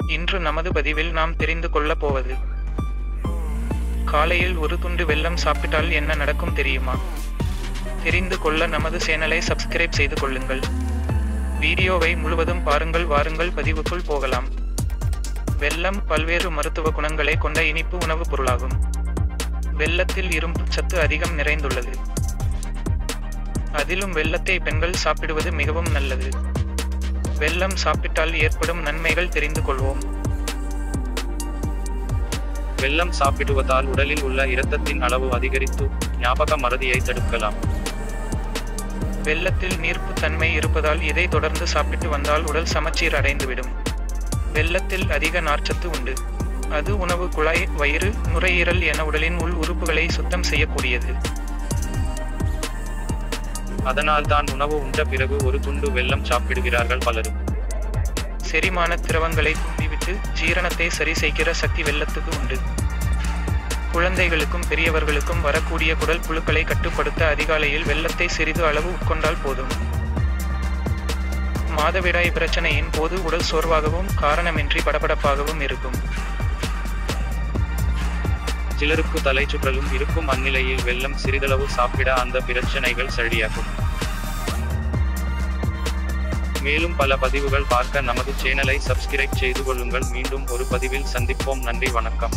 இன்று நமது பதிவில் நாம் தெரிந்து கொள்ளப் போவது, காலையில் ஒரு துண்டு வெல்லம் சாப்பிட்டால் என்ன நடக்கும் தெரியுமா? தெரிந்து கொள்ள நமது சேனலை சப்ஸ்கிரைப் செய்து கொள்ளுங்கள். வீடியோவை முழுவதும் பாருங்கள். வாருங்கள் பதிவுக்குள் போகலாம். வெல்லம் பல்வேறு மருத்துவ குணங்களை கொண்ட இனிப்பு உணவுப் பொருளாகும். வெல்லத்தில் இரும்பு சத்து அதிகம் நிறைந்துள்ளது. அதிலும் வெல்லத்தை பெண்கள் சாப்பிடுவது மிகவும் நல்லது. வெல்லம் சாப்பிட்டால் ஏற்படும் நன்மைகள் தெரிந்து கொள்வோம். வெல்லம் சாப்பிடுவதால் உடலில் உள்ள இரத்தத்தின் அளவு அதிகரித்து ஞாபக மறதியை தடுக்கலாம். வெல்லத்தில் நீர்ப்பு தன்மை இருப்பதால் இதை தொடர்ந்து சாப்பிட்டு வந்தால் உடல் சமச்சீர் அடைந்துவிடும். வெல்லத்தில் அதிக நார்ச்சத்து உண்டு. அது உணவு குழாய், வயிறு, நுரையீரல் என உடலின் உள் உறுப்புகளை சுத்தம் செய்யக்கூடியது. அதனால்தான் உணவு உண்ட பிறகு ஒரு துண்டு வெல்லம் சாப்பிடுகிறார்கள் பலரும். செரிமான திரவங்களை தூண்டிவிட்டு ஜீரணத்தை சரி செய்கிற சக்தி வெல்லத்துக்கு உண்டு. குழந்தைகளுக்கும் பெரியவர்களுக்கும் வரக்கூடிய குடல் புழுக்களை கட்டுப்படுத்த அதிகாலையில் வெல்லத்தை சிறிது அளவு உட்கொண்டால் போதும். மாதவிடாய் பிரச்சனையின் போது உடல் சோர்வாகவும் காரணமின்றி படபடப்பாகவும் இருக்கும். சிலருக்கு தலைச்சுற்றலும் இருக்கும். அந்நிலையில் வெல்லம் சிறிதளவு சாப்பிட அந்த பிரச்சனைகள் சரியாகும். மேலும் பல பதிவுகள் பார்க்க நமது சேனலை சப்ஸ்கிரைப் செய்து கொள்ளுங்கள். மீண்டும் ஒரு பதிவில் சந்திப்போம். நன்றி, வணக்கம்.